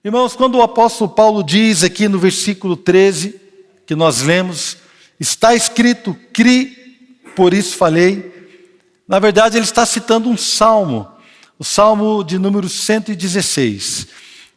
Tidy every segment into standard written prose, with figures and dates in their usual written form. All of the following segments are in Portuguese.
Irmãos, quando o apóstolo Paulo diz aqui no versículo 13, que nós lemos, está escrito, cri, por isso falei. Na verdade, ele está citando um salmo, o salmo de número 116.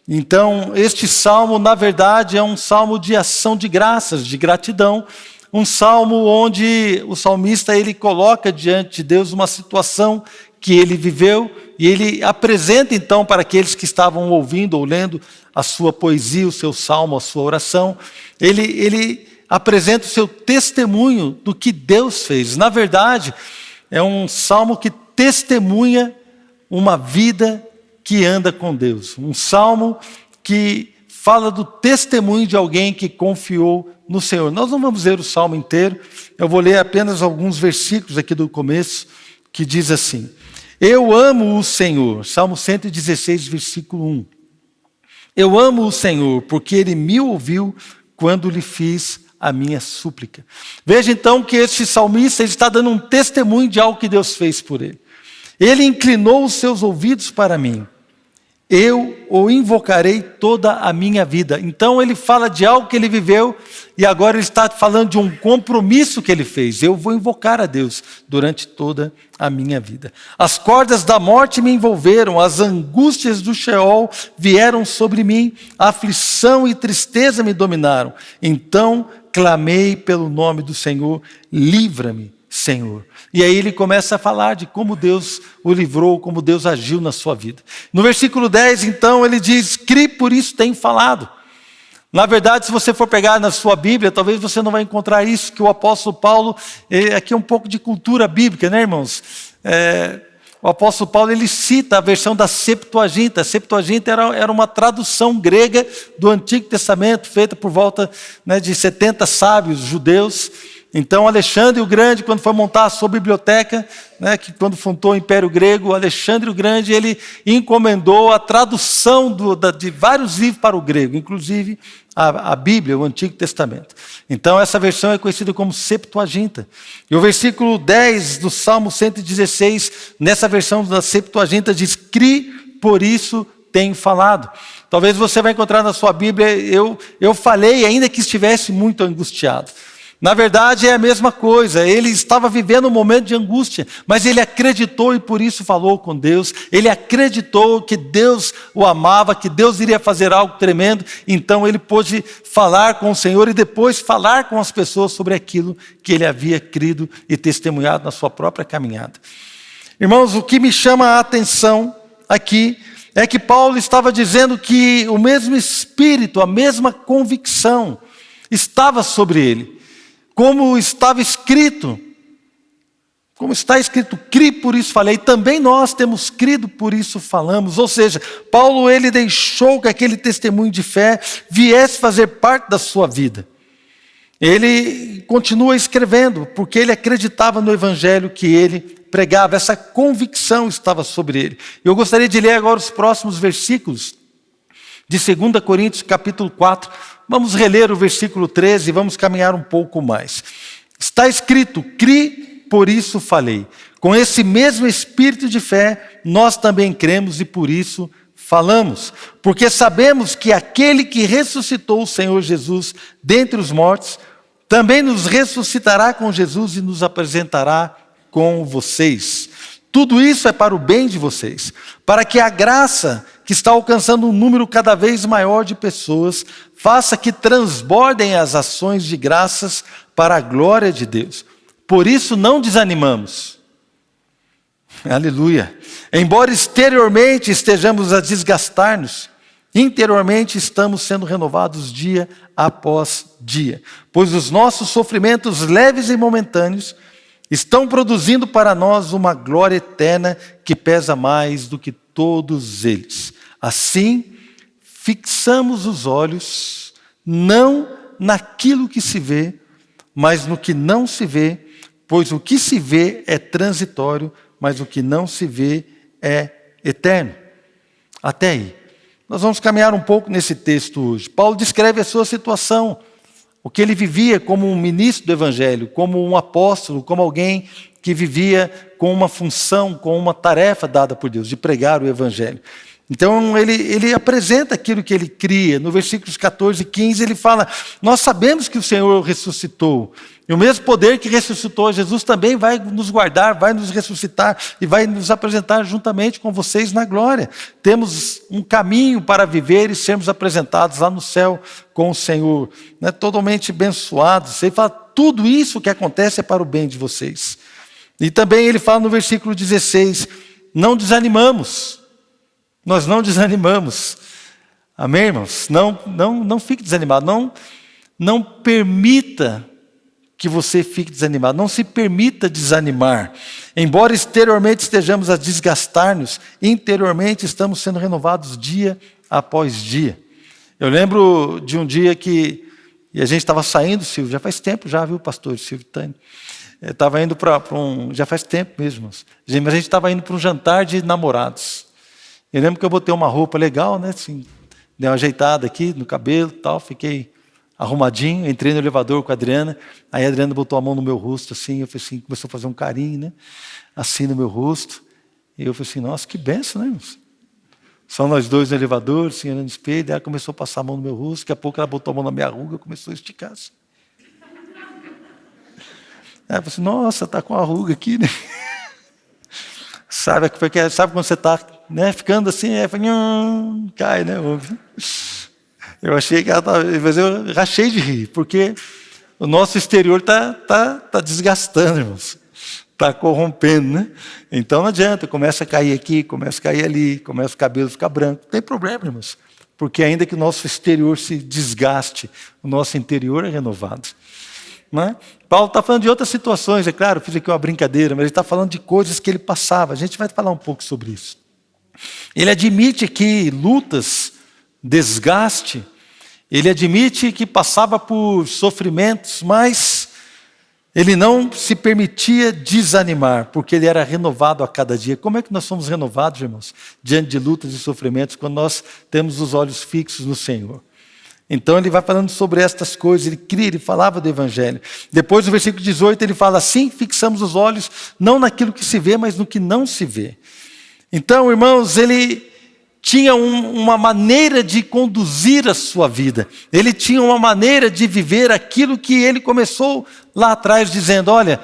Então, este salmo, na verdade, é um salmo de ação de graças, de gratidão, um salmo onde o salmista ele coloca diante de Deus uma situação que ele viveu e ele apresenta então para aqueles que estavam ouvindo ou lendo a sua poesia, o seu salmo, a sua oração, ele apresenta o seu testemunho do que Deus fez. Na verdade, é um salmo que testemunha uma vida que anda com Deus. Um salmo que fala do testemunho de alguém que confiou no Senhor. Nós não vamos ler o salmo inteiro, eu vou ler apenas alguns versículos aqui do começo, que diz assim: eu amo o Senhor, Salmo 116, versículo 1. Eu amo o Senhor, porque Ele me ouviu quando lhe fiz a minha súplica. Veja então que este salmista ele está dando um testemunho de algo que Deus fez por ele. Ele inclinou os seus ouvidos para mim. Eu o invocarei toda a minha vida. Então ele fala de algo que ele viveu e agora ele está falando de um compromisso que ele fez. Eu vou invocar a Deus durante toda a minha vida. As cordas da morte me envolveram, as angústias do Sheol vieram sobre mim, a aflição e tristeza me dominaram. Então clamei pelo nome do Senhor, livra-me, Senhor. E aí ele começa a falar de como Deus o livrou, como Deus agiu na sua vida. No versículo 10, então, ele diz, cri, por isso tenho falado. Na verdade, se você for pegar na sua Bíblia, talvez você não vai encontrar isso, que o apóstolo Paulo, aqui é um pouco de cultura bíblica, né, irmãos? O apóstolo Paulo, ele cita a versão da Septuaginta. A Septuaginta era uma tradução grega do Antigo Testamento, feita por volta de 70 sábios judeus. Então, Alexandre o Grande, quando foi montar a sua biblioteca, que quando fundou o Império Grego, Alexandre o Grande, ele encomendou a tradução de vários livros para o grego, inclusive a Bíblia, o Antigo Testamento. Então, essa versão é conhecida como Septuaginta. E o versículo 10 do Salmo 116, nessa versão da Septuaginta, diz, cri, por isso tenho falado. Talvez você vai encontrar na sua Bíblia, eu falei, ainda que estivesse muito angustiado. Na verdade, é a mesma coisa. Ele estava vivendo um momento de angústia, mas ele acreditou e por isso falou com Deus. Ele acreditou que Deus o amava, que Deus iria fazer algo tremendo. Então ele pôde falar com o Senhor e depois falar com as pessoas sobre aquilo que ele havia crido e testemunhado na sua própria caminhada. Irmãos, o que me chama a atenção aqui é que Paulo estava dizendo que o mesmo Espírito, a mesma convicção estava sobre ele. Como estava escrito, como está escrito, cri, por isso falei, também nós temos crido, por isso falamos. Ou seja, Paulo ele deixou que aquele testemunho de fé viesse fazer parte da sua vida. Ele continua escrevendo, porque ele acreditava no evangelho que ele pregava, essa convicção estava sobre ele. Eu gostaria de ler agora os próximos versículos de 2 Coríntios capítulo 4, vamos reler o versículo 13 e vamos caminhar um pouco mais. Está escrito, cri, por isso falei. Com esse mesmo espírito de fé, nós também cremos e por isso falamos. Porque sabemos que aquele que ressuscitou o Senhor Jesus dentre os mortos, também nos ressuscitará com Jesus e nos apresentará com vocês. Tudo isso é para o bem de vocês, para que a graça que está alcançando um número cada vez maior de pessoas, faça que transbordem as ações de graças para a glória de Deus. Por isso não desanimamos. Aleluia. Embora exteriormente estejamos a desgastar-nos, interiormente estamos sendo renovados dia após dia. Pois os nossos sofrimentos leves e momentâneos estão produzindo para nós uma glória eterna que pesa mais do que todos eles. Assim, fixamos os olhos, não naquilo que se vê, mas no que não se vê, pois o que se vê é transitório, mas o que não se vê é eterno. Até aí. Nós vamos caminhar um pouco nesse texto hoje. Paulo descreve a sua situação, o que ele vivia como um ministro do Evangelho, como um apóstolo, como alguém que vivia com uma função, com uma tarefa dada por Deus, de pregar o Evangelho. Então ele apresenta aquilo que ele cria. No versículos 14 e 15 ele fala: nós sabemos que o Senhor ressuscitou. E o mesmo poder que ressuscitou Jesus também vai nos guardar, vai nos ressuscitar e vai nos apresentar juntamente com vocês na glória. Temos um caminho para viver e sermos apresentados lá no céu com o Senhor, né? Totalmente abençoados. Ele fala: tudo isso que acontece é para o bem de vocês. E também ele fala no versículo 16: não desanimamos. Nós não desanimamos. Amém, irmãos? Não fique desanimado. Não permita que você fique desanimado. Não se permita desanimar. Embora exteriormente estejamos a desgastar-nos, interiormente estamos sendo renovados dia após dia. Eu lembro de um dia que a gente estava saindo, Silvio, já faz tempo já, viu, pastor Silvio Tânia? Estava indo para já faz tempo mesmo, mas a gente estava indo para um jantar de namorados. Eu lembro que eu botei uma roupa legal, né, assim, dei uma ajeitada aqui no cabelo e tal, fiquei arrumadinho, entrei no elevador com a Adriana, aí a Adriana botou a mão no meu rosto, assim, eu falei assim, começou a fazer um carinho, né, assim no meu rosto, e eu falei assim: nossa, que benção, né, irmãos? Só nós dois no elevador, assim, olhando no espelho, ela começou a passar a mão no meu rosto, daqui a pouco ela botou a mão na minha ruga, começou a esticar assim. Aí eu falei assim: nossa, tá com a ruga aqui, né? Sabe quando você está, né, ficando assim, cai, né? Eu achei que ela estava, mas eu rachei de rir, porque o nosso exterior tá desgastando, irmãos. Está corrompendo, né? Então não adianta, começa a cair aqui, começa a cair ali, começa o cabelo a ficar branco. Não tem problema, irmãos. Porque ainda que o nosso exterior se desgaste, o nosso interior é renovado. Né? Paulo está falando de outras situações, é claro, fiz aqui uma brincadeira, mas ele está falando de coisas que ele passava. A gente vai falar um pouco sobre isso. Ele admite que lutas, desgaste, ele admite que passava por sofrimentos, mas ele não se permitia desanimar, porque ele era renovado a cada dia. Como é que nós somos renovados, irmãos, diante de lutas e sofrimentos, quando nós temos os olhos fixos no Senhor? Então ele vai falando sobre estas coisas, ele falava do Evangelho. Depois, no versículo 18, ele fala: assim fixamos os olhos, não naquilo que se vê, mas no que não se vê. Então, irmãos, ele tinha uma maneira de conduzir a sua vida. Ele tinha uma maneira de viver aquilo que ele começou lá atrás, dizendo: olha,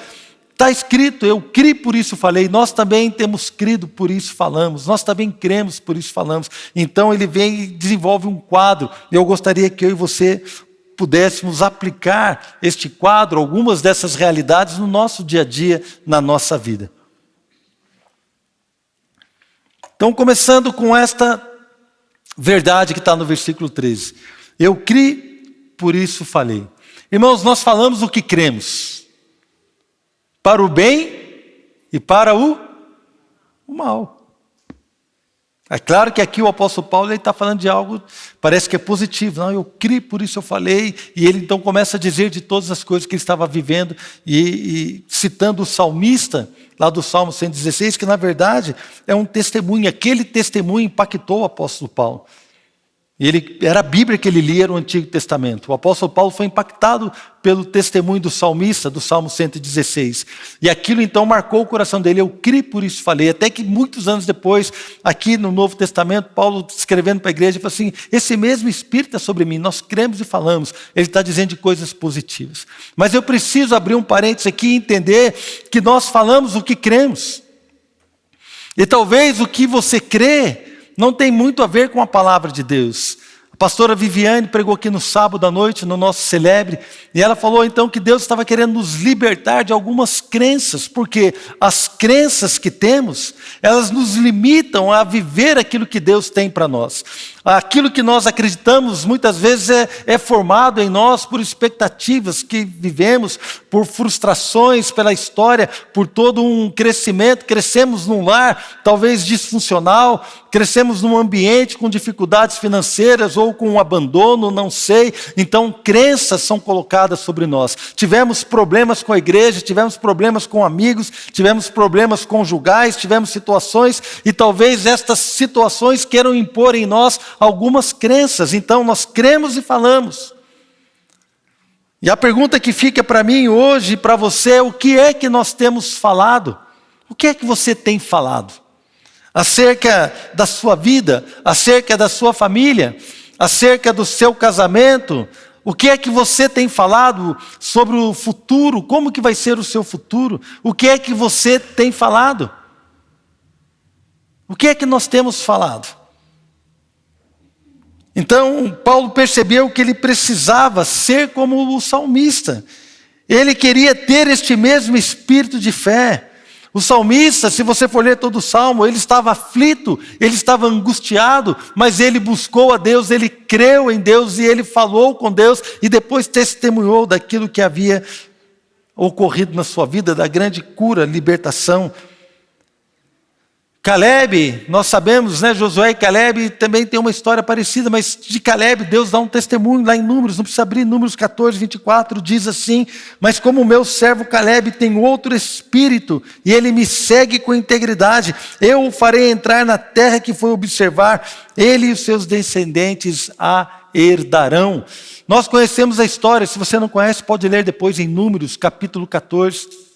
está escrito, eu criei, por isso falei. Nós também temos crido, por isso falamos. Nós também cremos, por isso falamos. Então ele vem e desenvolve um quadro. Eu gostaria que eu e você pudéssemos aplicar este quadro, algumas dessas realidades, no nosso dia a dia, na nossa vida. Então, começando com esta verdade que está no versículo 13. Eu criei, por isso falei. Irmãos, nós falamos o que cremos. Para o bem e para o mal. É claro que aqui o apóstolo Paulo está falando de algo, parece que é positivo. Não, eu criei, por isso eu falei. E ele então começa a dizer de todas as coisas que ele estava vivendo. E citando o salmista, lá do Salmo 116, que na verdade é um testemunho. Aquele testemunho impactou o apóstolo Paulo. Era a Bíblia que ele lia no Antigo Testamento. O apóstolo Paulo foi impactado pelo testemunho do salmista, do Salmo 116. E aquilo então marcou o coração dele. Eu criei, por isso falei. Até que muitos anos depois, aqui no Novo Testamento, Paulo escrevendo para a igreja, falou assim: esse mesmo Espírito é sobre mim, nós cremos e falamos. Ele está dizendo de coisas positivas. Mas eu preciso abrir um parênteses aqui e entender que nós falamos o que cremos. E talvez o que você crê não tem muito a ver com a palavra de Deus. A pastora Viviane pregou aqui no sábado à noite, no nosso celebre, e ela falou então que Deus estava querendo nos libertar de algumas crenças, porque as crenças que temos, elas nos limitam a viver aquilo que Deus tem para nós. Aquilo que nós acreditamos muitas vezes é formado em nós por expectativas que vivemos, por frustrações pela história, por todo um crescimento. Crescemos num lar talvez disfuncional, crescemos num ambiente com dificuldades financeiras ou com um abandono, não sei. Então crenças são colocadas sobre nós. Tivemos problemas com a igreja, tivemos problemas com amigos, tivemos problemas conjugais, tivemos situações, e talvez estas situações queiram impor em nós algumas crenças. Então nós cremos e falamos. E a pergunta que fica para mim hoje e para você é: o que é que nós temos falado? O que é que você tem falado? acerca da sua vida, acerca da sua família, acerca do seu casamento. O que é que você tem falado sobre o futuro? Como que vai ser o seu futuro? O que é que você tem falado? O que é que nós temos falado? Então, Paulo percebeu que ele precisava ser como o salmista. Ele queria ter este mesmo espírito de fé. O salmista, se você for ler todo o salmo, ele estava aflito, ele estava angustiado, mas ele buscou a Deus, ele creu em Deus e ele falou com Deus e depois testemunhou daquilo que havia ocorrido na sua vida, da grande cura, libertação. Caleb, nós sabemos, né, Josué e Caleb também tem uma história parecida, mas de Caleb Deus dá um testemunho lá em Números, não precisa abrir, Números 14, 24, diz assim: mas como o meu servo Caleb tem outro espírito, e ele me segue com integridade, eu o farei entrar na terra que foi observar, ele e os seus descendentes a herdarão. Nós conhecemos a história, se você não conhece, pode ler depois em Números, capítulo 14,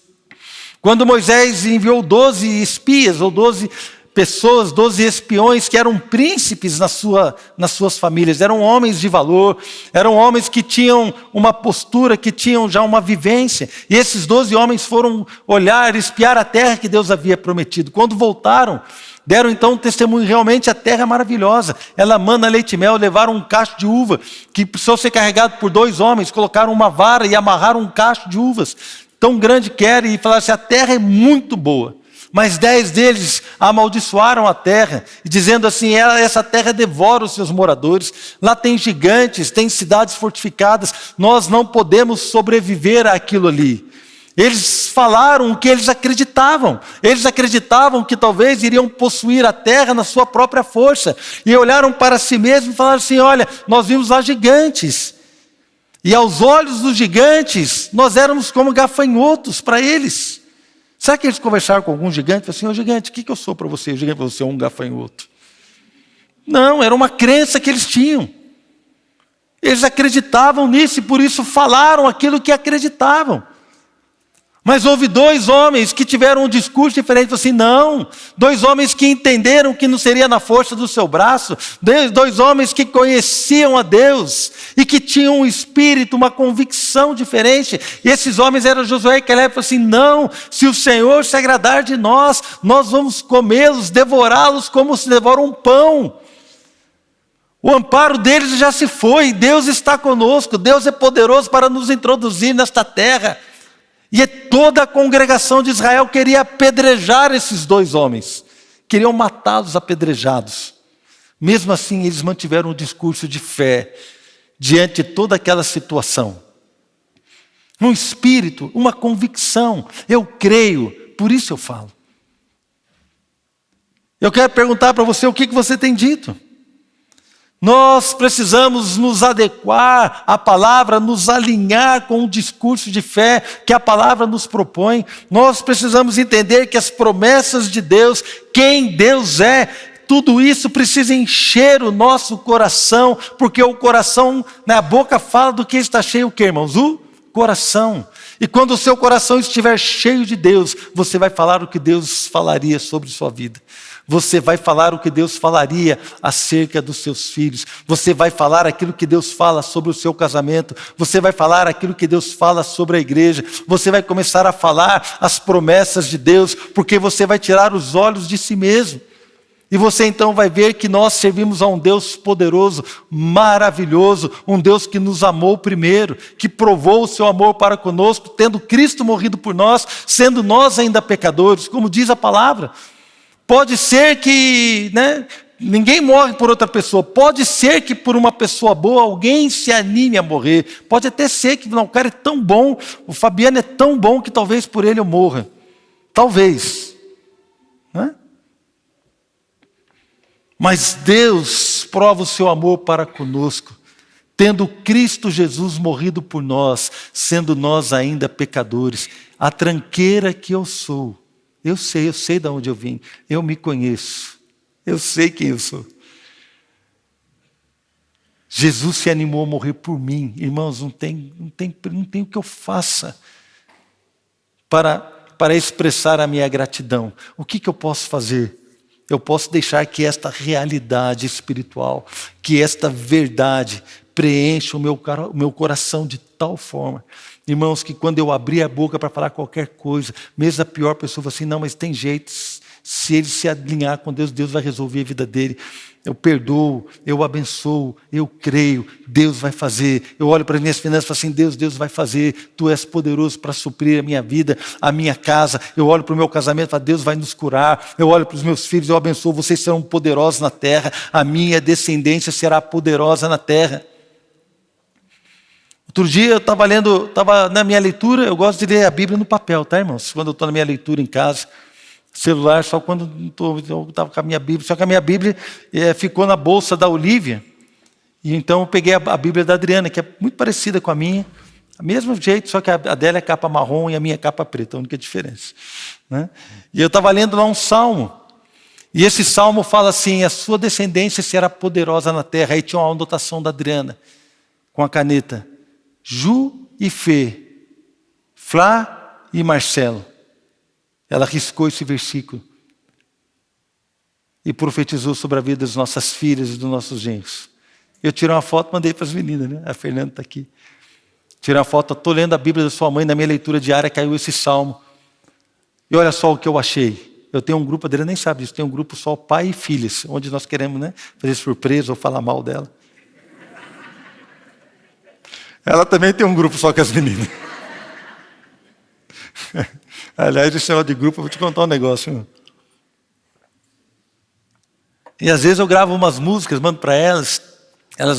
quando Moisés enviou 12 espias, ou 12 pessoas, 12 espiões, que eram príncipes nas suas famílias, eram homens de valor, eram homens que tinham uma postura, que tinham já uma vivência, e esses 12 homens foram olhar, espiar a terra que Deus havia prometido. Quando voltaram, deram então um testemunho, realmente a terra é maravilhosa, ela mana leite e mel, levaram um cacho de uva, que precisou ser carregado por 2 homens, colocaram uma vara e amarraram um cacho de uvas, tão grande que era, e falaram assim: a terra é muito boa. Mas 10 deles amaldiçoaram a terra, dizendo assim: essa terra devora os seus moradores, lá tem gigantes, tem cidades fortificadas, nós não podemos sobreviver àquilo ali. Eles falaram o que eles acreditavam que talvez iriam possuir a terra na sua própria força, e olharam para si mesmos e falaram assim: olha, nós vimos lá gigantes, e aos olhos dos gigantes, nós éramos como gafanhotos para eles. Será que eles conversaram com algum gigante? Falaram assim: ô gigante, o que eu sou para você? O gigante falou: você é um gafanhoto. Não, era uma crença que eles tinham. Eles acreditavam nisso e por isso falaram aquilo que acreditavam. Mas houve 2 homens que tiveram um discurso diferente, assim: não, 2 homens que entenderam que não seria na força do seu braço, 2 homens que conheciam a Deus e que tinham um espírito, uma convicção diferente. E esses homens eram Josué e Caleb, falaram assim: não, se o Senhor se agradar de nós, nós vamos comê-los, devorá-los como se devora um pão. O amparo deles já se foi, Deus está conosco, Deus é poderoso para nos introduzir nesta terra. E toda a congregação de Israel queria apedrejar esses 2 homens. Queriam matá-los apedrejados. Mesmo assim, eles mantiveram um discurso de fé diante de toda aquela situação. Um espírito, uma convicção. Eu creio, por isso eu falo. Eu quero perguntar para você: o que você tem dito? Nós precisamos nos adequar à palavra, nos alinhar com o discurso de fé que a palavra nos propõe. Nós precisamos entender que as promessas de Deus, quem Deus é, tudo isso precisa encher o nosso coração, porque o coração, a boca fala do que está cheio, o que, irmãos? O coração. E quando o seu coração estiver cheio de Deus, você vai falar o que Deus falaria sobre sua vida. Você vai falar o que Deus falaria acerca dos seus filhos. Você vai falar aquilo que Deus fala sobre o seu casamento. Você vai falar aquilo que Deus fala sobre a igreja. Você vai começar a falar as promessas de Deus, porque você vai tirar os olhos de si mesmo. E você então vai ver que nós servimos a um Deus poderoso, maravilhoso, um Deus que nos amou primeiro, que provou o seu amor para conosco, tendo Cristo morrido por nós, sendo nós ainda pecadores, como diz a palavra. Pode ser que ninguém morre por outra pessoa, pode ser que por uma pessoa boa alguém se anime a morrer, pode até ser que o cara é tão bom, o Fabiano é tão bom que talvez por ele eu morra, talvez, né? Mas Deus prova o seu amor para conosco, tendo Cristo Jesus morrido por nós, sendo nós ainda pecadores. A tranqueira que eu sou, eu sei de onde eu vim, eu me conheço, eu sei quem eu sou. Jesus se animou a morrer por mim. Irmãos, não tem o que eu faça para expressar a minha gratidão. O que eu posso fazer? eu posso deixar que esta realidade espiritual, que esta verdade preencha o meu coração de tal forma, irmãos, que quando eu abrir a boca para falar qualquer coisa, mesmo a pior pessoa fala assim, não, mas tem jeito, se ele se alinhar com Deus, Deus vai resolver a vida dele. Eu perdoo, eu abençoo, eu creio, Deus vai fazer. Eu olho para as minhas finanças e falo assim, Deus vai fazer. Tu és poderoso para suprir a minha vida, a minha casa. Eu olho para o meu casamento e falo, Deus vai nos curar. Eu olho para os meus filhos, eu abençoo, vocês serão poderosos na terra. A minha descendência será poderosa na terra. Outro dia eu estava na minha leitura, eu gosto de ler a Bíblia no papel, tá, irmãos? Quando eu estou na minha leitura em casa. Celular só quando eu estava com a minha Bíblia. Só que a minha Bíblia ficou na bolsa da Olívia. E então eu peguei a Bíblia da Adriana, que é muito parecida com a minha. Do mesmo jeito, só que a dela é capa marrom e a minha é capa preta. A única diferença. Né? E eu estava lendo lá um salmo. E esse salmo fala assim, a sua descendência será poderosa na terra. Aí tinha uma anotação da Adriana, com a caneta. Ju e Fê, Flá e Marcelo. Ela riscou esse versículo e profetizou sobre a vida das nossas filhas e dos nossos genros. Eu tirei uma foto e mandei para as meninas, né? A Fernanda está aqui. Tirei uma foto, estou lendo a Bíblia da sua mãe, na minha leitura diária caiu esse salmo. E olha só o que eu achei. Eu tenho um grupo, a Adriana nem sabe disso, tem um grupo só pai e filhas, onde nós queremos, né, fazer surpresa ou falar mal dela. Ela também tem um grupo só com as meninas. Aliás, esse negócio de grupo, eu vou te contar um negócio. Irmão. E às vezes eu gravo umas músicas, mando para elas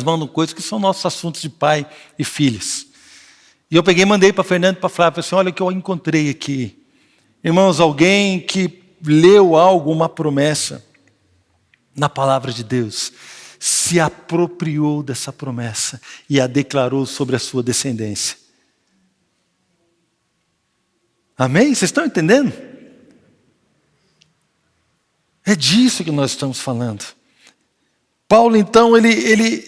mandam coisas que são nossos assuntos de pai e filhas. E eu peguei e mandei para a Fernanda e para a Flávia, falei assim, olha o que eu encontrei aqui. Irmãos, alguém que leu algo, uma promessa, na palavra de Deus, se apropriou dessa promessa e a declarou sobre a sua descendência. Amém? Vocês estão entendendo? É disso que nós estamos falando. Paulo, então, ele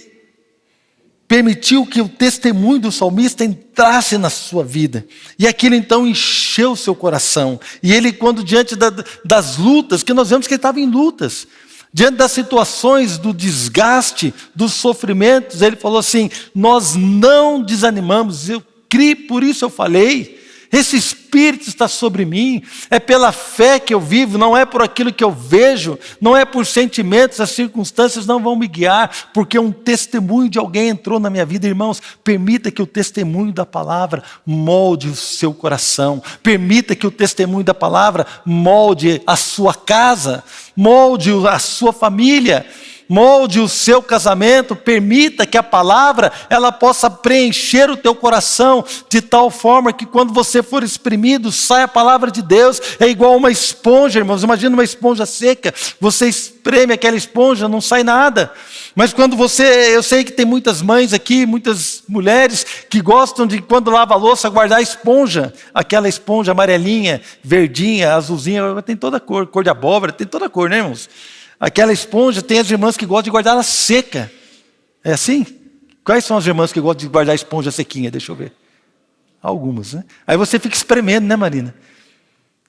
permitiu que o testemunho do salmista entrasse na sua vida. E aquilo, então, encheu o seu coração. E ele, quando diante das lutas, que nós vemos que ele estava em lutas, diante das situações, do desgaste, dos sofrimentos, ele falou assim, nós não desanimamos, eu criei, por isso eu falei. Esse Espírito está sobre mim, é pela fé que eu vivo, não é por aquilo que eu vejo, não é por sentimentos, as circunstâncias não vão me guiar, porque um testemunho de alguém entrou na minha vida. Irmãos, permita que o testemunho da palavra molde o seu coração, permita que o testemunho da palavra molde a sua casa, molde a sua família, molde o seu casamento, permita que a palavra ela possa preencher o teu coração de tal forma que quando você for exprimido, sai a palavra de Deus, é igual uma esponja, irmãos, imagina uma esponja seca, você espreme aquela esponja, não sai nada, mas quando eu sei que tem muitas mães aqui, muitas mulheres que gostam de quando lava a louça guardar a esponja, aquela esponja amarelinha, verdinha, azulzinha, tem toda a cor de abóbora, tem toda a cor, né, irmãos? Aquela esponja, tem as irmãs que gostam de guardar ela seca. É assim? Quais são as irmãs que gostam de guardar a esponja sequinha? Deixa eu ver. Algumas, né? Aí você fica espremendo, né, Marina?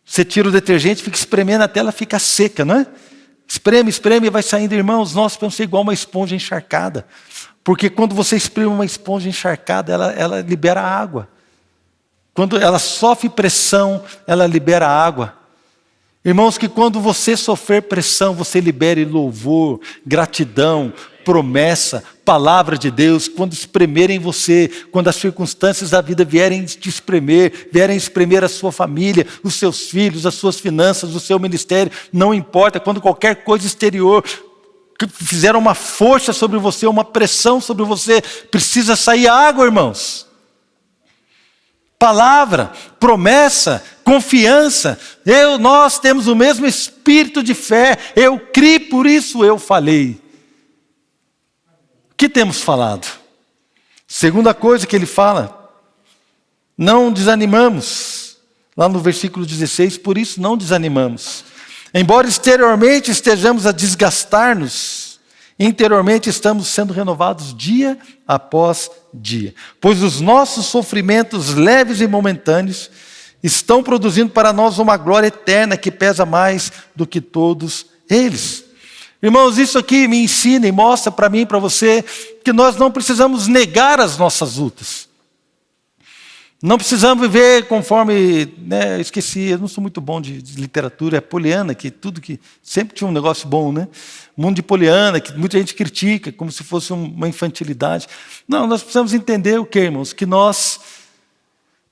Você tira o detergente, fica espremendo até ela ficar seca, não é? Espreme e vai saindo. Irmãos, nós podemos ser igual uma esponja encharcada. Porque quando você espreme uma esponja encharcada, ela libera água. Quando ela sofre pressão, ela libera água. Irmãos, que quando você sofrer pressão, você libere louvor, gratidão, promessa, palavra de Deus. Quando espremerem você, quando as circunstâncias da vida vierem te espremer, vierem espremer a sua família, os seus filhos, as suas finanças, o seu ministério, não importa, quando qualquer coisa exterior fizer uma força sobre você, uma pressão sobre você, precisa sair água, irmãos. Palavra, promessa, confiança. Nós temos o mesmo espírito de fé. Eu criei, por isso eu falei. O que temos falado? Segunda coisa que ele fala, não desanimamos. Lá no versículo 16, por isso não desanimamos. Embora exteriormente estejamos a desgastar-nos, interiormente estamos sendo renovados dia após dia. Pois os nossos sofrimentos leves e momentâneos estão produzindo para nós uma glória eterna que pesa mais do que todos Eles. Irmãos, isso aqui me ensina e mostra para mim e para você que nós não precisamos negar as nossas lutas. Não precisamos viver conforme, né, esqueci, eu não sou muito bom de literatura, é Poliana, que tudo que sempre tinha um negócio bom, né? Mundo de Poliana, que muita gente critica, como se fosse uma infantilidade. Não, nós precisamos entender o que, irmãos? Que nós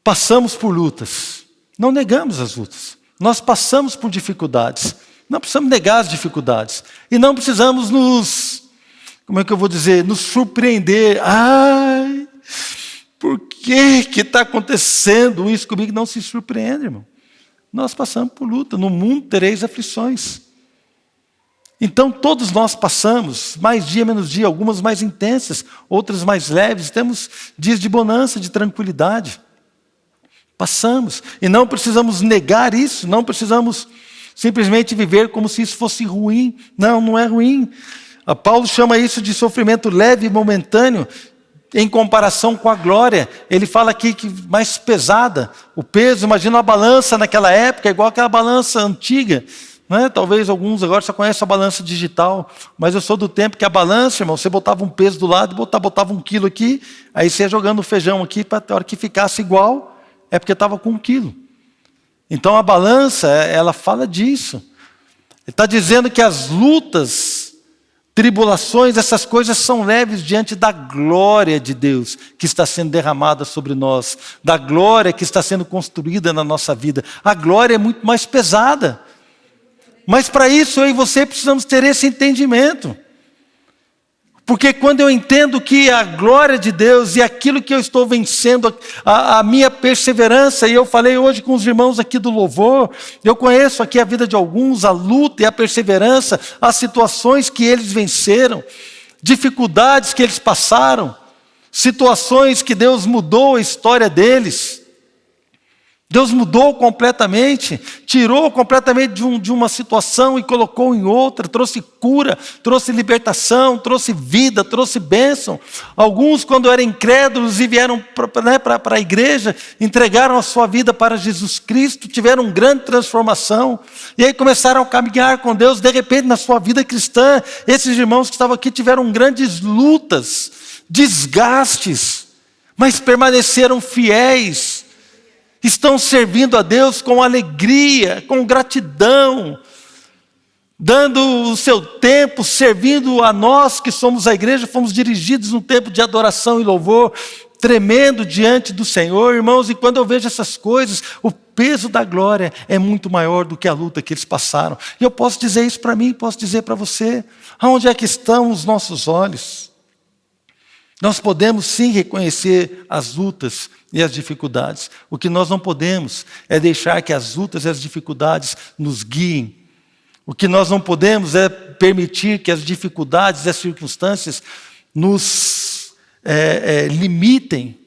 passamos por lutas, não negamos as lutas. Nós passamos por dificuldades, não precisamos negar as dificuldades. E não precisamos como é que eu vou dizer, nos surpreender. Ai, por que está acontecendo isso comigo? Não se surpreende, irmão. Nós passamos por luta. No mundo tereis aflições. Então todos nós passamos, mais dia menos dia, algumas mais intensas, outras mais leves. Temos dias de bonança, de tranquilidade. Passamos. E não precisamos negar isso, não precisamos simplesmente viver como se isso fosse ruim. Não, não é ruim. Paulo chama isso de sofrimento leve e momentâneo, em comparação com a glória. Ele fala aqui que mais pesada. O peso, imagina uma balança naquela época, igual aquela balança antiga. Né? Talvez alguns agora só conhecem a balança digital, mas eu sou do tempo que a balança, irmão, você botava um peso do lado, botava 1 quilo aqui, aí você ia jogando o feijão aqui, para a hora que ficasse igual, é porque estava com 1 quilo. Então a balança, ela fala disso. Ele está dizendo que as lutas, tribulações, essas coisas são leves diante da glória de Deus que está sendo derramada sobre nós, da glória que está sendo construída na nossa vida. A glória é muito mais pesada. Mas para isso eu e você precisamos ter esse entendimento. Porque quando eu entendo que a glória de Deus e aquilo que eu estou vencendo, a minha perseverança, e eu falei hoje com os irmãos aqui do louvor, eu conheço aqui a vida de alguns, a luta e a perseverança, as situações que eles venceram, dificuldades que eles passaram, situações que Deus mudou a história deles. Deus mudou completamente, tirou completamente de uma situação e colocou em outra, trouxe cura, trouxe libertação, trouxe vida, trouxe bênção. Alguns, quando eram incrédulos e vieram para a igreja, entregaram a sua vida para Jesus Cristo, tiveram grande transformação, e aí começaram a caminhar com Deus. De repente, na sua vida cristã, esses irmãos que estavam aqui tiveram grandes lutas, desgastes, mas permaneceram fiéis. Estão servindo a Deus com alegria, com gratidão, dando o seu tempo, servindo a nós que somos a igreja. Fomos dirigidos num tempo de adoração e louvor, tremendo diante do Senhor, irmãos. E quando eu vejo essas coisas, o peso da glória é muito maior do que a luta que eles passaram. E eu posso dizer isso para mim, posso dizer para você. Aonde é que estão os nossos olhos? Nós podemos sim reconhecer as lutas e as dificuldades. O que nós não podemos é deixar que as lutas e as dificuldades nos guiem. O que nós não podemos é permitir que as dificuldades e as circunstâncias nos limitem,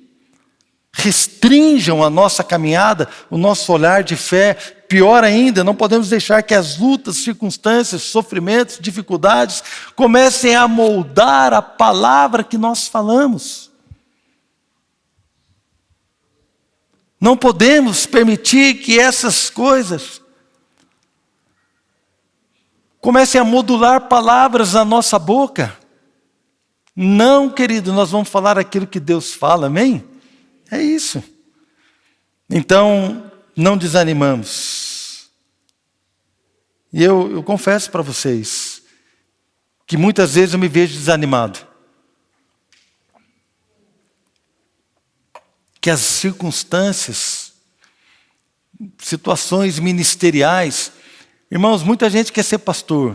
restringam a nossa caminhada, o nosso olhar de fé. Pior ainda, não podemos deixar que as lutas, circunstâncias, sofrimentos, dificuldades comecem a moldar a palavra que nós falamos. Não podemos permitir que essas coisas comecem a modular palavras na nossa boca. Não, querido, nós vamos falar aquilo que Deus fala, amém? É isso. Então, não desanimamos. E eu confesso para vocês que muitas vezes eu me vejo desanimado. Que as circunstâncias, situações ministeriais, irmãos, muita gente quer ser pastor.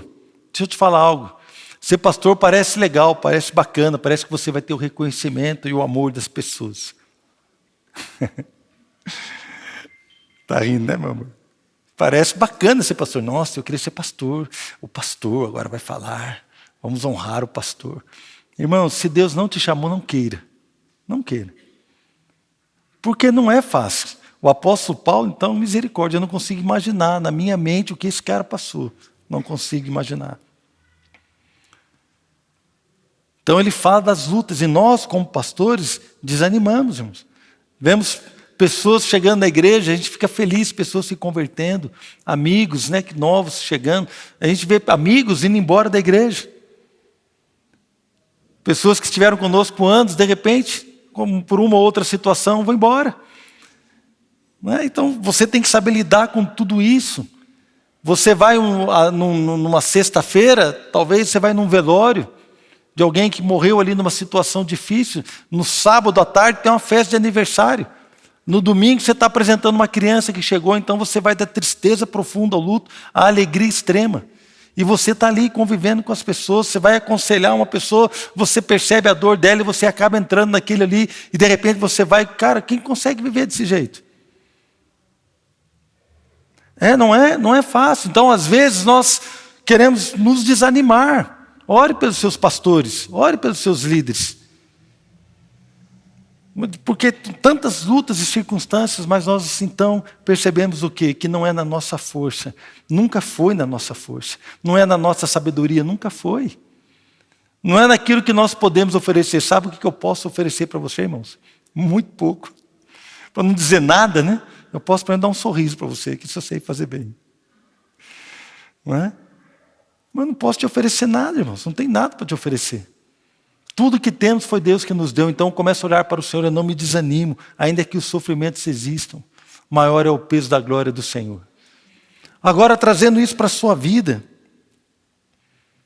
Deixa eu te falar algo. Ser pastor parece legal, parece bacana, parece que você vai ter o reconhecimento e o amor das pessoas. Tá rindo, né, meu amor? Parece bacana ser pastor. Nossa, eu queria ser pastor. O pastor agora vai falar. Vamos honrar o pastor. Irmão, se Deus não te chamou, não queira. Não queira. Porque não é fácil. O apóstolo Paulo, então, misericórdia, eu não consigo imaginar na minha mente o que esse cara passou. Não consigo imaginar. Então ele fala das lutas, e nós, como pastores, desanimamos, irmãos. Vemos pessoas chegando na igreja, a gente fica feliz, pessoas se convertendo, amigos, né, novos chegando. A gente vê amigos indo embora da igreja. Pessoas que estiveram conosco anos, de repente, como por uma ou outra situação, vão embora. Então, você tem que saber lidar com tudo isso. Você vai numa sexta-feira, talvez você vai num velório de alguém que morreu ali numa situação difícil. No sábado à tarde tem uma festa de aniversário. No domingo você está apresentando uma criança que chegou, então você vai da tristeza profunda ao luto, à alegria extrema. E você está ali convivendo com as pessoas, você vai aconselhar uma pessoa, você percebe a dor dela e você acaba entrando naquele ali, e de repente você vai, cara, quem consegue viver desse jeito? Não é fácil. Então, às vezes, nós queremos nos desanimar. Ore pelos seus pastores, ore pelos seus líderes. Porque tantas lutas e circunstâncias, mas nós então percebemos o quê? Que não é na nossa força. Nunca foi na nossa força. Não é na nossa sabedoria, nunca foi. Não é naquilo que nós podemos oferecer. Sabe o que eu posso oferecer para você, irmãos? Muito pouco. Para não dizer nada, né? Eu posso pelo menos dar um sorriso para você, que isso eu sei fazer bem. Não é? Mas não posso te oferecer nada, irmãos. Não tem nada para te oferecer. Tudo que temos foi Deus que nos deu. Então começa a olhar para o Senhor, eu não me desanimo, ainda que os sofrimentos existam. Maior é o peso da glória do Senhor. Agora, trazendo isso para a sua vida.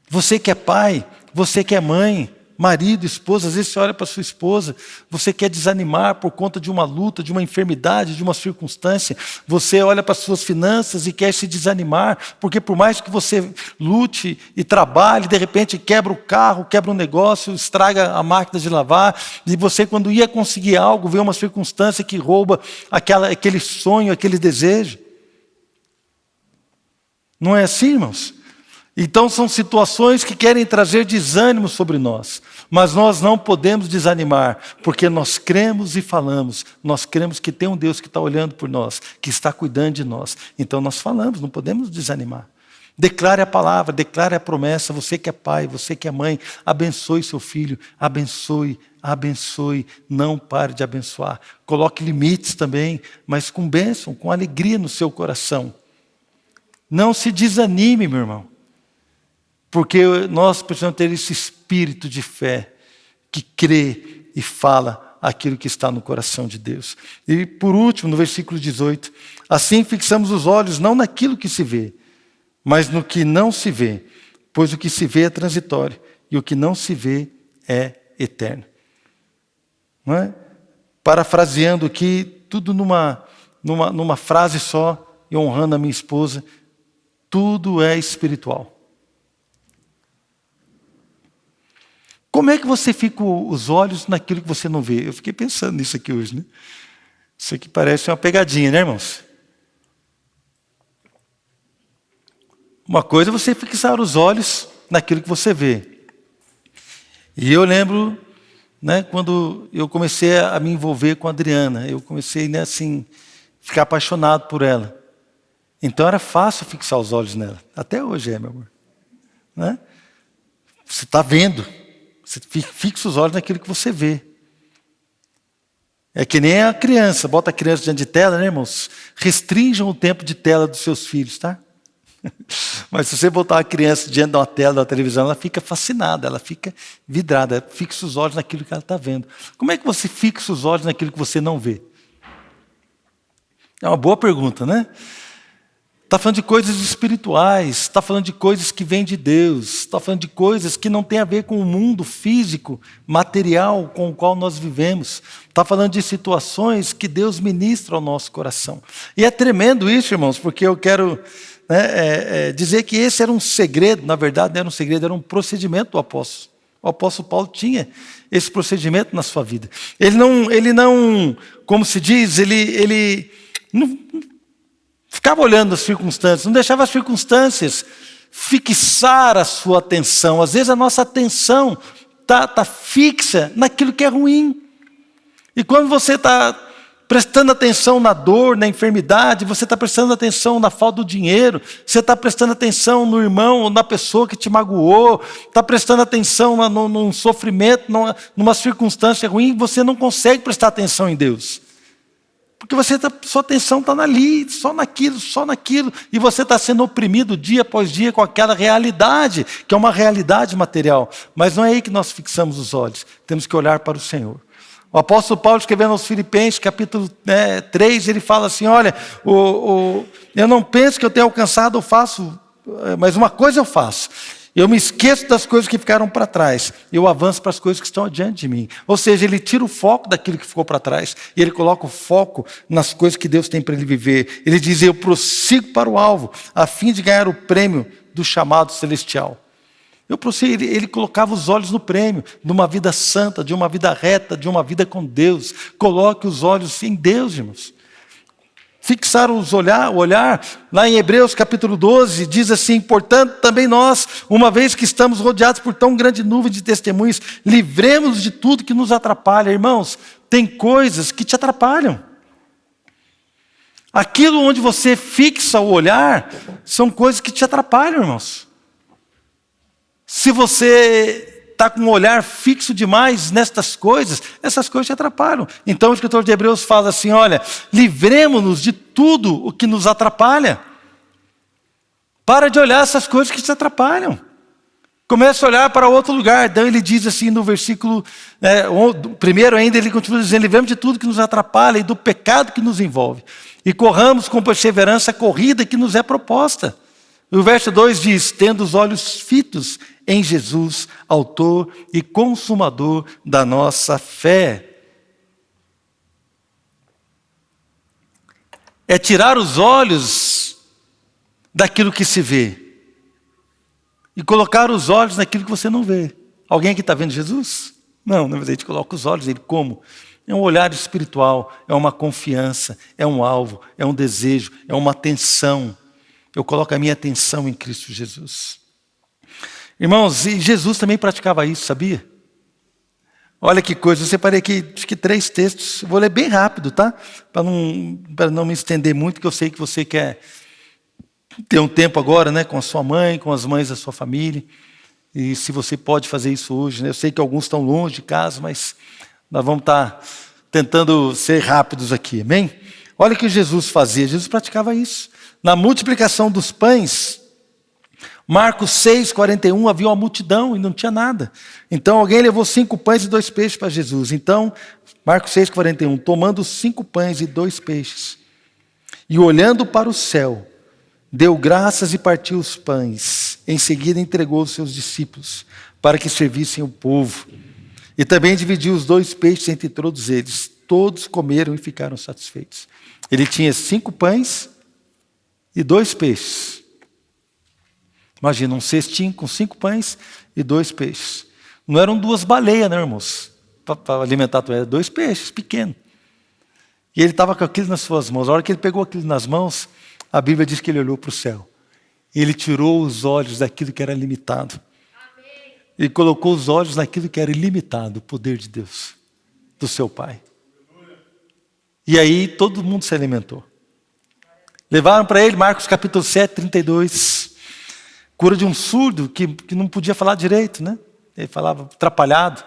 Você que é pai, você que é mãe, marido, esposa, às vezes você olha para sua esposa, você quer desanimar por conta de uma luta, de uma enfermidade, de uma circunstância. Você olha para suas finanças e quer se desanimar, porque por mais que você lute e trabalhe, de repente quebra o carro, quebra um negócio, estraga a máquina de lavar, e você quando ia conseguir algo, vê uma circunstância que rouba aquele sonho, aquele desejo. Não é assim, irmãos? Então são situações que querem trazer desânimo sobre nós. Mas nós não podemos desanimar, porque nós cremos e falamos. Nós cremos que tem um Deus que está olhando por nós, que está cuidando de nós. Então nós falamos, não podemos desanimar. Declare a palavra, declare a promessa. Você que é pai, você que é mãe, abençoe seu filho. Abençoe, abençoe. Não pare de abençoar. Coloque limites também, mas com bênção, com alegria no seu coração. Não se desanime, meu irmão. Porque nós precisamos ter esse espírito de fé que crê e fala aquilo que está no coração de Deus. E por último, no versículo 18, assim fixamos os olhos não naquilo que se vê, mas no que não se vê, pois o que se vê é transitório e o que não se vê é eterno. Não é? Parafraseando aqui, tudo numa frase só, e honrando a minha esposa, tudo é espiritual. Como é que você fica os olhos naquilo que você não vê? Eu fiquei pensando nisso aqui hoje, né? Isso aqui parece uma pegadinha, né, irmãos? Uma coisa é você fixar os olhos naquilo que você vê. E eu lembro, né, quando eu comecei a me envolver com a Adriana, eu comecei, né, assim, ficar apaixonado por ela. Então era fácil fixar os olhos nela. Até hoje meu amor. Né? Você está vendo. Você fixa os olhos naquilo que você vê. É que nem a criança. Bota a criança diante de tela, né, irmãos? Restringam o tempo de tela dos seus filhos, tá? Mas se você botar a criança diante de uma tela da televisão, ela fica fascinada, ela fica vidrada. Fixa os olhos naquilo que ela está vendo. Como é que você fixa os olhos naquilo que você não vê? É uma boa pergunta, né? Está falando de coisas espirituais, está falando de coisas que vêm de Deus, está falando de coisas que não têm a ver com o mundo físico, material com o qual nós vivemos. Está falando de situações que Deus ministra ao nosso coração. E é tremendo isso, irmãos, porque eu quero dizer que esse era um segredo, na verdade não era um segredo, era um procedimento do apóstolo. O apóstolo Paulo tinha esse procedimento na sua vida. Ele não, como se diz, ele não ficava olhando as circunstâncias, não deixava as circunstâncias fixar a sua atenção. Às vezes a nossa atenção está fixa naquilo que é ruim. E quando você está prestando atenção na dor, na enfermidade, você está prestando atenção na falta do dinheiro, você está prestando atenção no irmão ou na pessoa que te magoou, está prestando atenção num sofrimento, numa circunstância ruim, você não consegue prestar atenção em Deus. Porque sua atenção está ali, só naquilo. E você está sendo oprimido dia após dia com aquela realidade, que é uma realidade material. Mas não é aí que nós fixamos os olhos. Temos que olhar para o Senhor. O apóstolo Paulo, escrevendo aos Filipenses, capítulo 3, ele fala assim, olha, eu não penso que eu tenha alcançado, eu faço, mas uma coisa eu faço. Eu me esqueço das coisas que ficaram para trás. Eu avanço para as coisas que estão adiante de mim. Ou seja, ele tira o foco daquilo que ficou para trás. E ele coloca o foco nas coisas que Deus tem para ele viver. Ele diz, eu prossigo para o alvo, a fim de ganhar o prêmio do chamado celestial. Eu prossigo, ele colocava os olhos no prêmio, de uma vida santa, de uma vida reta, de uma vida com Deus. Coloque os olhos em Deus, irmãos. Fixar o olhar, lá em Hebreus capítulo 12, diz assim, portanto, também nós, uma vez que estamos rodeados por tão grande nuvem de testemunhos, livremos-nos de tudo que nos atrapalha. Irmãos, tem coisas que te atrapalham. Aquilo onde você fixa o olhar, são coisas que te atrapalham, irmãos. Se você está com um olhar fixo demais nestas coisas, essas coisas te atrapalham. Então o escritor de Hebreus fala assim, olha, livremos-nos de tudo o que nos atrapalha. Para de olhar essas coisas que te atrapalham. Comece a olhar para outro lugar. Então ele diz assim no versículo, primeiro ainda ele continua dizendo, livremos de tudo que nos atrapalha e do pecado que nos envolve. E corramos com perseverança a corrida que nos é proposta. E o verso 2 diz, tendo os olhos fitos em Jesus, autor e consumador da nossa fé. É tirar os olhos daquilo que se vê e colocar os olhos naquilo que você não vê. Alguém aqui está vendo Jesus? Não, na verdade a gente coloca os olhos nele como? É um olhar espiritual, é uma confiança, é um alvo, é um desejo, é uma atenção. Eu coloco a minha atenção em Cristo Jesus. Irmãos, e Jesus também praticava isso, sabia? Olha que coisa, eu separei aqui, acho que 3 textos. Vou ler bem rápido, tá? Para não me estender muito, que eu sei que você quer ter um tempo agora, né? Com a sua mãe, com as mães da sua família. E se você pode fazer isso hoje, né? Eu sei que alguns estão longe de casa, mas nós vamos estar tentando ser rápidos aqui, amém? Olha o que Jesus fazia, Jesus praticava isso. Na multiplicação dos pães, Marcos 6:41, havia uma multidão e não tinha nada. Então alguém levou 5 pães e 2 peixes para Jesus. Então, Marcos 6:41, tomando 5 pães e 2 peixes, e olhando para o céu, deu graças e partiu os pães. Em seguida entregou os seus discípulos, para que servissem o povo. E também dividiu os 2 peixes entre todos eles. Todos comeram e ficaram satisfeitos. Ele tinha 5 pães e 2 peixes. Imagina, um cestinho com 5 pães e 2 peixes. Não eram 2 baleias, né, irmãos? Para alimentar, eram 2 peixes pequenos. E ele estava com aquilo nas suas mãos. A hora que ele pegou aquilo nas mãos, a Bíblia diz que ele olhou para o céu. Ele tirou os olhos daquilo que era limitado. Ele colocou os olhos naquilo que era ilimitado, o poder de Deus, do seu Pai. E aí todo mundo se alimentou. Levaram para ele, Marcos capítulo 7:32, cura de um surdo que não podia falar direito, né? Ele falava atrapalhado.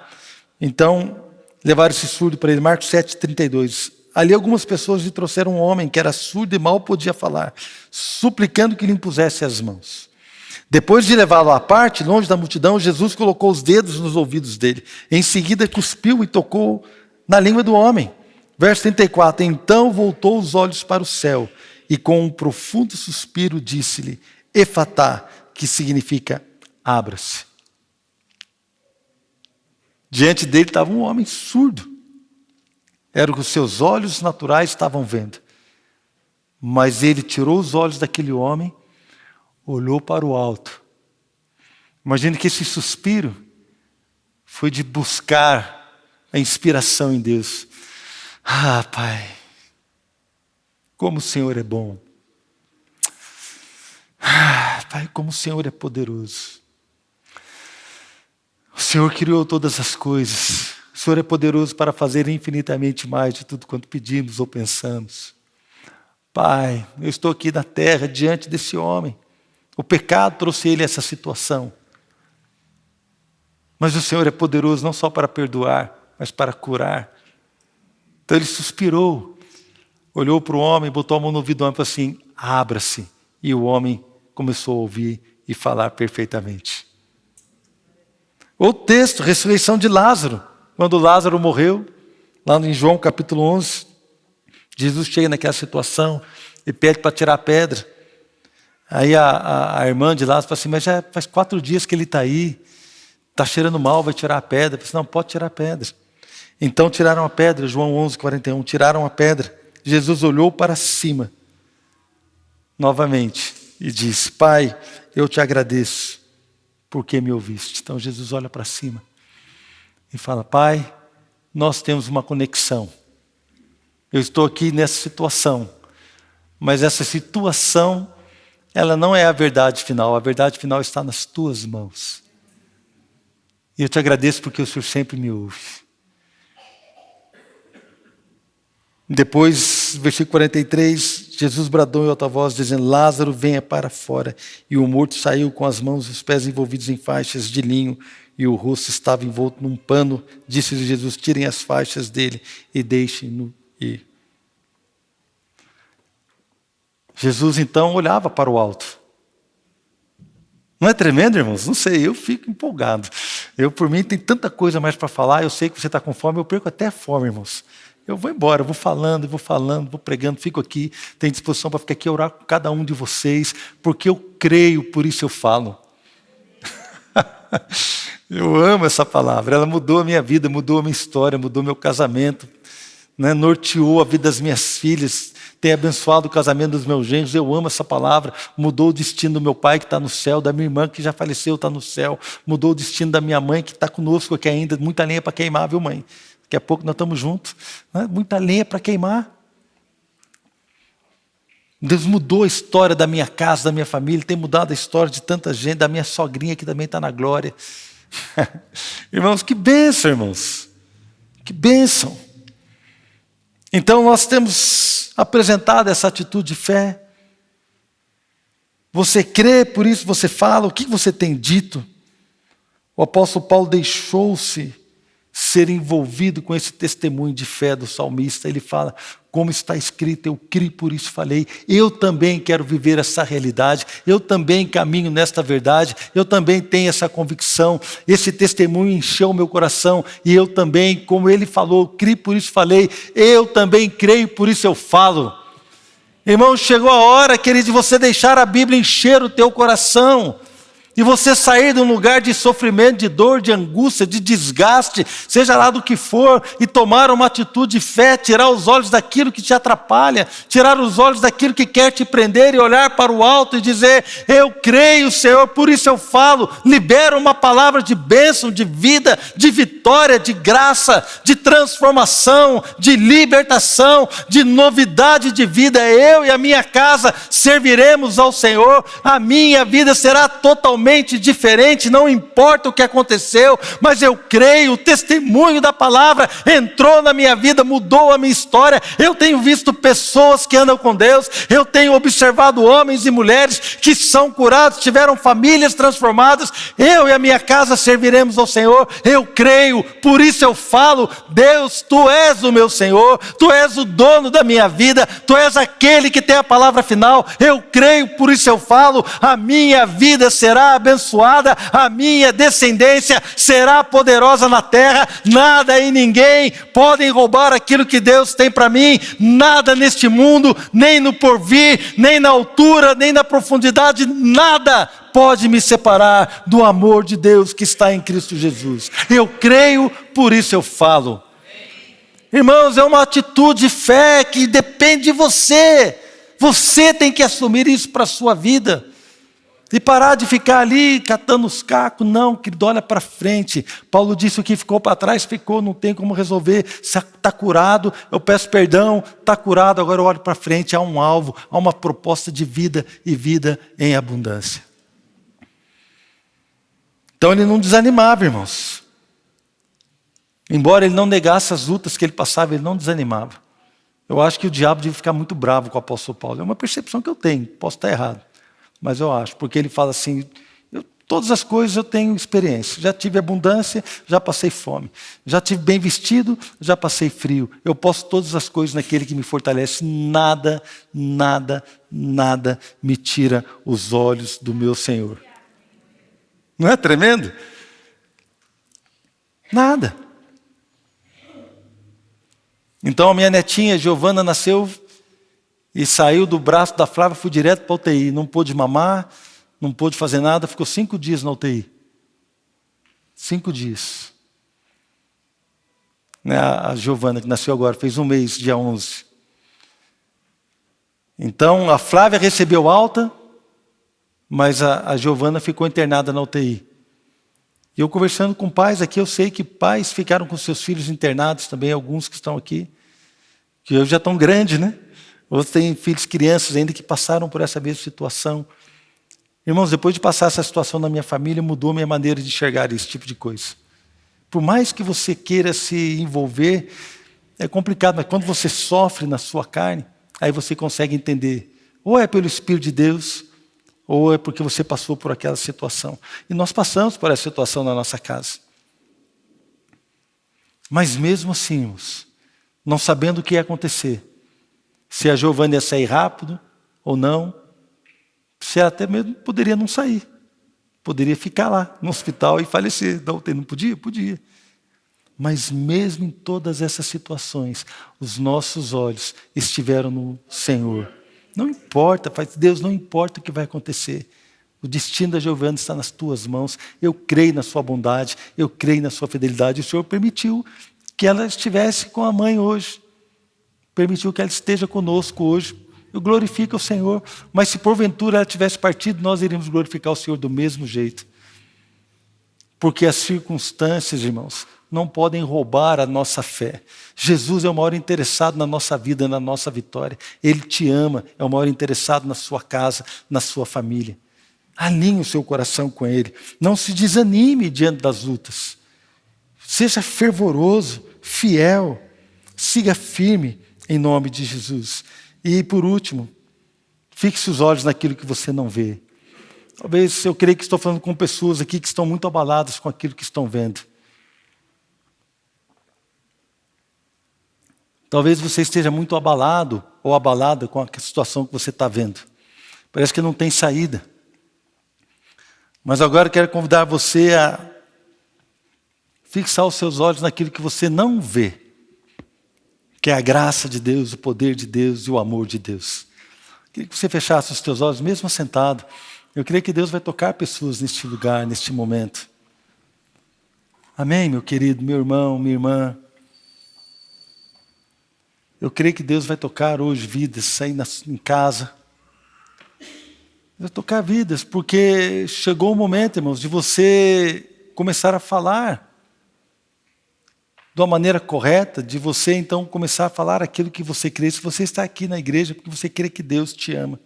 Então, levaram esse surdo para ele, Marcos 7:32. Ali algumas pessoas lhe trouxeram um homem que era surdo e mal podia falar, suplicando que lhe impusesse as mãos. Depois de levá-lo à parte, longe da multidão, Jesus colocou os dedos nos ouvidos dele. Em seguida, cuspiu e tocou na língua do homem. Verso 34, então voltou os olhos para o céu e com um profundo suspiro disse-lhe, Efatá, que significa abra-se. Diante dele estava um homem surdo. Era o que os seus olhos naturais estavam vendo. Mas ele tirou os olhos daquele homem, olhou para o alto. Imagine que esse suspiro foi de buscar a inspiração em Deus. Ah, Pai, como o Senhor é bom. Ah, Pai, como o Senhor é poderoso. O Senhor criou todas as coisas. O Senhor é poderoso para fazer infinitamente mais de tudo quanto pedimos ou pensamos. Pai, eu estou aqui na terra diante desse homem. O pecado trouxe ele a essa situação. Mas o Senhor é poderoso não só para perdoar, mas para curar. Então ele suspirou. olhou para o homem, botou a mão no ouvido do homem e falou assim: abra-se. E o homem começou a ouvir e falar perfeitamente. Outro texto, ressurreição de Lázaro. Quando Lázaro morreu, lá em João capítulo 11, Jesus chega naquela situação e pede para tirar a pedra. Aí a irmã de Lázaro fala assim: mas já faz 4 dias que ele está aí, está cheirando mal, vai tirar a pedra. Ele disse: não, pode tirar a pedra. Então tiraram a pedra, João 11, 41, tiraram a pedra. Jesus olhou para cima, novamente, e disse: Pai, eu te agradeço, porque me ouviste. Então Jesus olha para cima e fala: Pai, nós temos uma conexão. Eu estou aqui nessa situação, mas essa situação, ela não é a verdade final. A verdade final está nas tuas mãos. E eu te agradeço porque o Senhor sempre me ouve. Depois, versículo 43, Jesus bradou em alta voz, dizendo: Lázaro, venha para fora. E o morto saiu com as mãos e os pés envolvidos em faixas de linho, e o rosto estava envolto num pano. Disse-lhe Jesus: tirem as faixas dele e deixem-no ir. Jesus então olhava para o alto. Não é tremendo, irmãos? Não sei, eu fico empolgado. Por mim, tem tanta coisa mais para falar. Eu sei que você está com fome, eu perco até a fome, irmãos. Eu vou embora, eu vou falando, vou pregando, fico aqui, tenho disposição para ficar aqui e orar com cada um de vocês, porque eu creio, por isso eu falo. Eu amo essa palavra, ela mudou a minha vida, mudou a minha história, mudou meu casamento, né? Norteou a vida das minhas filhas, tem abençoado o casamento dos meus genros. Eu amo essa palavra. Mudou o destino do meu pai que está no céu, da minha irmã que já faleceu, está no céu, mudou o destino da minha mãe que está conosco aqui ainda. Muita lenha para queimar, viu, mãe? Daqui a pouco nós estamos juntos, né? Muita lenha para queimar. Deus mudou a história da minha casa, da minha família, tem mudado a história de tanta gente, da minha sogrinha que também está na glória. Irmãos, que bênção, irmãos. Que bênção. Então nós temos apresentado essa atitude de fé. Você crê, por isso você fala. O que você tem dito? O apóstolo Paulo deixou-se ser envolvido com esse testemunho de fé do salmista. Ele fala: como está escrito, eu criei, por isso falei. Eu também quero viver essa realidade, eu também caminho nesta verdade, eu também tenho essa convicção. Esse testemunho encheu o meu coração, e eu também, como ele falou, criei, por isso falei, eu também creio, por isso eu falo. Irmão, chegou a hora, querido, de você deixar a Bíblia encher o teu coração, e você sair de um lugar de sofrimento, de dor, de angústia, de desgaste, seja lá do que for, e tomar uma atitude de fé, tirar os olhos daquilo que te atrapalha, tirar os olhos daquilo que quer te prender e olhar para o alto e dizer: eu creio, Senhor, por isso eu falo. Libera uma palavra de bênção, de vida, de vitória, de graça, de transformação, de libertação, de novidade de vida. Eu e a minha casa serviremos ao Senhor, a minha vida será totalmente diferente, não importa o que aconteceu, mas eu creio, o testemunho da palavra entrou na minha vida, mudou a minha história. Eu tenho visto pessoas que andam com Deus, eu tenho observado homens e mulheres que são curados, tiveram famílias transformadas. Eu e a minha casa serviremos ao Senhor, eu creio, por isso eu falo. Deus, Tu és o meu Senhor, Tu és o dono da minha vida, Tu és aquele que tem a palavra final. Eu creio, por isso eu falo. A minha vida será abençoada, a minha descendência será poderosa na terra. Nada e ninguém podem roubar aquilo que Deus tem para mim. Nada neste mundo, nem no porvir, nem na altura, nem na profundidade, nada pode me separar do amor de Deus que está em Cristo Jesus. Eu creio, por isso eu falo. Irmãos, é uma atitude de fé que depende de você. Você tem que assumir isso para a sua vida. E parar de ficar ali catando os cacos. Não, querido, olha para frente. Paulo disse: o que ficou para trás, ficou, não tem como resolver. Está curado, eu peço perdão, está curado, agora eu olho para frente. Há um alvo, há uma proposta de vida, e vida em abundância. Então ele não desanimava, irmãos. Embora ele não negasse as lutas que ele passava, ele não desanimava. Eu acho que o diabo devia ficar muito bravo com o apóstolo Paulo. É uma percepção que eu tenho, posso estar errado. Mas eu acho, porque ele fala assim: Todas as coisas eu tenho experiência. Já tive abundância, já passei fome. Já tive bem vestido, já passei frio. Eu posso todas as coisas naquele que me fortalece. Nada, nada, nada me tira os olhos do meu Senhor. Não é tremendo? Nada. Então a minha netinha Giovana nasceu e saiu do braço da Flávia, fui direto para a UTI. Não pôde mamar, não pôde fazer nada, ficou 5 dias na UTI. 5 dias. Né, a Giovana, que nasceu agora, fez 1 mês, dia 11. Então a Flávia recebeu alta, mas a Giovana ficou internada na UTI. E eu conversando com pais aqui, eu sei que pais ficaram com seus filhos internados também, alguns que estão aqui, que hoje já estão grandes, né? Outros têm filhos, crianças ainda que passaram por essa mesma situação. Irmãos, depois de passar essa situação na minha família, mudou a minha maneira de enxergar esse tipo de coisa. Por mais que você queira se envolver, é complicado, mas quando você sofre na sua carne, aí você consegue entender. Ou é pelo Espírito de Deus, ou é porque você passou por aquela situação. E nós passamos por essa situação na nossa casa. Mas mesmo assim, irmãos, não sabendo o que ia acontecer, se a Giovana ia sair rápido ou não, se ela até mesmo poderia não sair. Poderia ficar lá no hospital e falecer. Não podia? Podia. Mas mesmo em todas essas situações, os nossos olhos estiveram no Senhor. Não importa, Deus, não importa o que vai acontecer. O destino da Giovana está nas tuas mãos. Eu creio na sua bondade, eu creio na sua fidelidade. O Senhor permitiu que ela estivesse com a mãe hoje. Permitiu que ela esteja conosco hoje. Eu glorifico o Senhor. Mas se porventura ela tivesse partido, nós iríamos glorificar o Senhor do mesmo jeito. Porque as circunstâncias, irmãos, não podem roubar a nossa fé. Jesus é o maior interessado na nossa vida, na nossa vitória. Ele te ama, é o maior interessado na sua casa, na sua família. Alinhe o seu coração com Ele. Não se desanime diante das lutas. Seja fervoroso, fiel, siga firme em nome de Jesus. E por último, fixe os olhos naquilo que você não vê. Talvez eu creio que estou falando com pessoas aqui que estão muito abaladas com aquilo que estão vendo. Talvez você esteja muito abalado ou abalada com a situação que você está vendo. Parece que não tem saída. Mas agora eu quero convidar você a fixar os seus olhos naquilo que você não vê, que é a graça de Deus, o poder de Deus e o amor de Deus. Eu queria que você fechasse os teus olhos, mesmo sentado. Eu creio que Deus vai tocar pessoas neste lugar, neste momento. Amém, meu querido, meu irmão, minha irmã. Eu creio que Deus vai tocar hoje vidas aí em casa. Vai tocar vidas, porque chegou o momento, irmãos, de você começar a falar de uma maneira correta, de você então começar a falar aquilo que você crê. Se você está aqui na igreja, porque você crê que Deus te ama.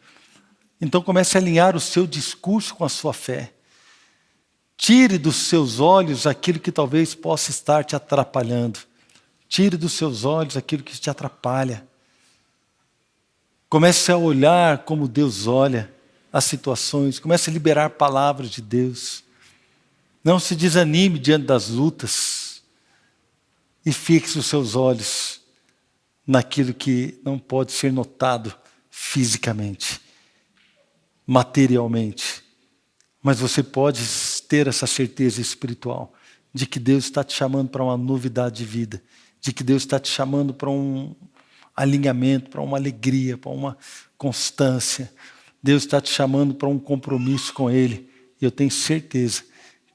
Então comece a alinhar o seu discurso com a sua fé. Tire dos seus olhos aquilo que talvez possa estar te atrapalhando. Tire dos seus olhos aquilo que te atrapalha. Comece a olhar como Deus olha as situações. Comece a liberar palavras de Deus. Não se desanime diante das lutas. E fixe os seus olhos naquilo que não pode ser notado fisicamente, materialmente. Mas você pode ter essa certeza espiritual de que Deus está te chamando para uma novidade de vida, de que Deus está te chamando para um alinhamento, para uma alegria, para uma constância. Deus está te chamando para um compromisso com Ele. E eu tenho certeza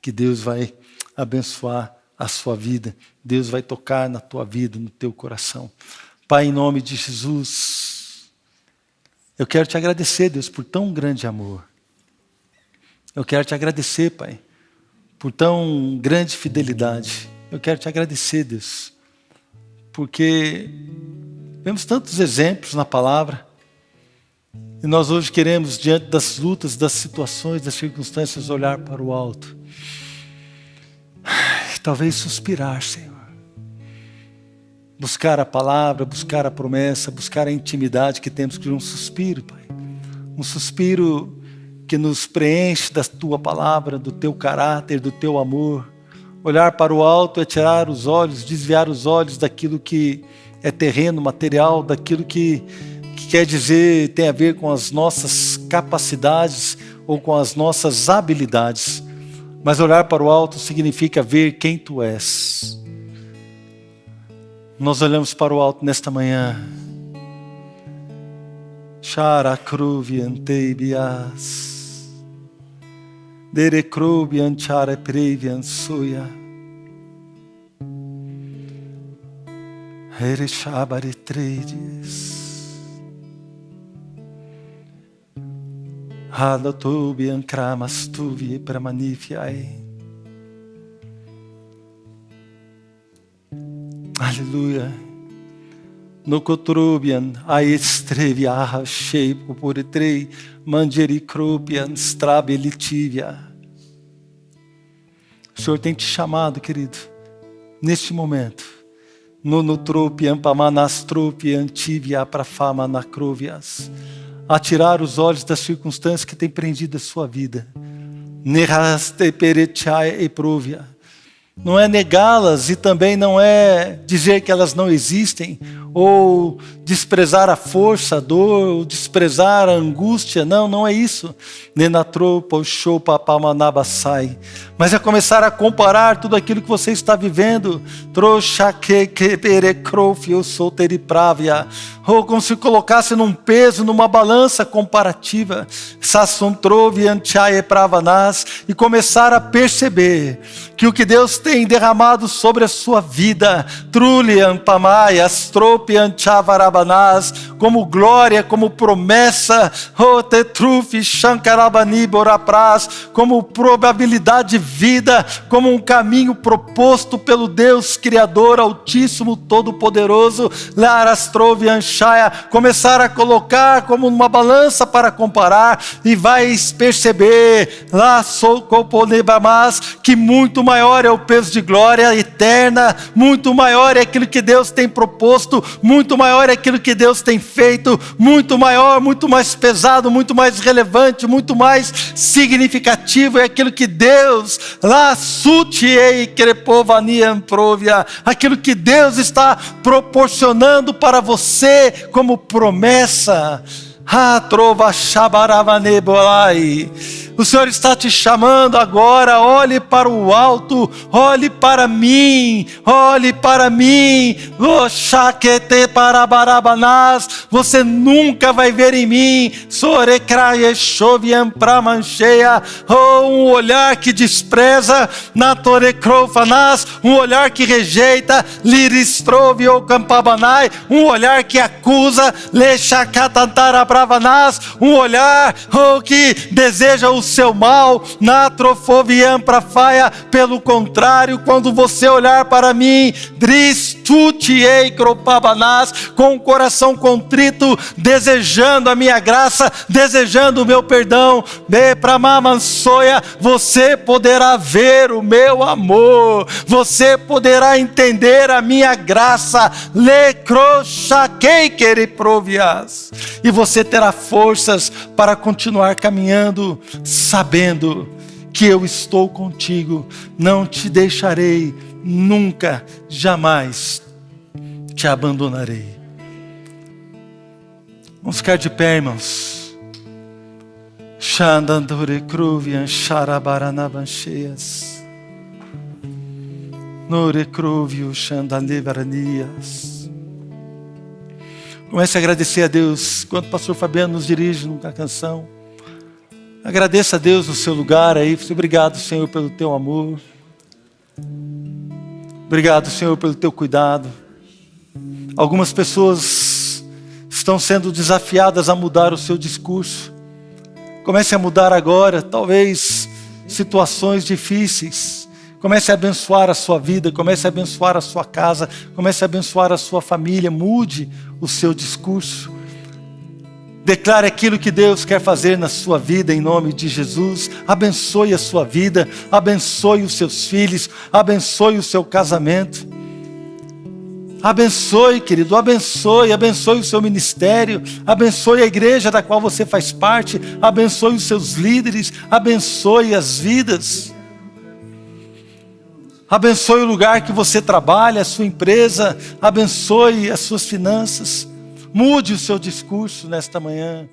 que Deus vai abençoar a sua vida. Deus vai tocar na tua vida, no teu coração. Pai, em nome de Jesus, eu quero te agradecer, Deus, por tão grande amor. Eu quero te agradecer, Pai, por tão grande fidelidade. Eu quero te agradecer, Deus, porque vemos tantos exemplos na palavra, e nós hoje queremos, diante das lutas, das situações, das circunstâncias, olhar para o alto. Talvez suspirar, Senhor. Buscar a palavra, buscar a promessa, buscar a intimidade que temos com um suspiro, Pai. Um suspiro que nos preenche da Tua palavra, do Teu caráter, do Teu amor. Olhar para o alto é tirar os olhos, desviar os olhos daquilo que é terreno, material, daquilo que quer dizer, tem a ver com as nossas capacidades ou com as nossas habilidades. Mas olhar para o alto significa ver quem Tu és. Nós olhamos para o alto nesta manhã. Charakruvian teibias, derekruvian chareprevian suya, ereshabaretreides, halatubian kramastuvi pramanifiai. Aleluia. No Kotrubian, a estreviarra sheipo puritrei, manjericrubian, strabelitivia. O Senhor tem te chamado, querido, neste momento. No nutropian, pamanastrupian, tivia para fama nacrovias. A tirar os olhos das circunstâncias que têm prendido a sua vida. Neraste perechai e provia. Não é negá-las e também não é dizer que elas não existem, ou desprezar a força, a dor, ou desprezar a angústia. Não, não é isso. Mas é começar a comparar tudo aquilo que você está vivendo. Ou como se colocasse num peso, numa balança comparativa. E começar a perceber que o que Deus tem derramado sobre a sua vida, como glória, como promessa, como probabilidade de vida, como um caminho proposto pelo Deus Criador Altíssimo, Todo-Poderoso, começar a colocar como uma balança para comparar, e vai perceber que muito maior é o peso de glória eterna, muito maior é aquilo que Deus tem proposto, muito maior é aquilo que Deus tem feito, muito maior, muito mais pesado, muito mais relevante, muito mais significativo é aquilo que Deus, aquilo que Deus está proporcionando para você como promessa. O Senhor está te chamando agora. Olhe para o alto, olhe para mim, olhe para mim. Você nunca vai ver em mim um olhar que despreza, um olhar que rejeita, um olhar que acusa, um olhar que deseja o seu mal, pelo contrário, quando você olhar para mim, com o coração contrito, desejando a minha graça, desejando o meu perdão, você poderá ver o meu amor, você poderá entender a minha graça, e você terá forças para continuar caminhando, sabendo que eu estou contigo, não te deixarei, nunca, jamais te abandonarei. Vamos ficar de pé, irmãos. Xandandore cruvian xarabaranabancheias, nore cruvio xandalevaranias. Comece a agradecer a Deus, enquanto o pastor Fabiano nos dirige numa canção. Agradeça a Deus no seu lugar aí. Obrigado, Senhor, pelo teu amor. Obrigado, Senhor, pelo teu cuidado. Algumas pessoas estão sendo desafiadas a mudar o seu discurso. Comece a mudar agora, talvez situações difíceis. Comece a abençoar a sua vida, comece a abençoar a sua casa, comece a abençoar a sua família. Mude o seu discurso. Declare aquilo que Deus quer fazer na sua vida em nome de Jesus. Abençoe a sua vida, abençoe os seus filhos, abençoe o seu casamento. Abençoe, querido, abençoe o seu ministério, abençoe a igreja da qual você faz parte, abençoe os seus líderes, abençoe as vidas. Abençoe o lugar que você trabalha, a sua empresa, abençoe as suas finanças. Mude o seu discurso nesta manhã.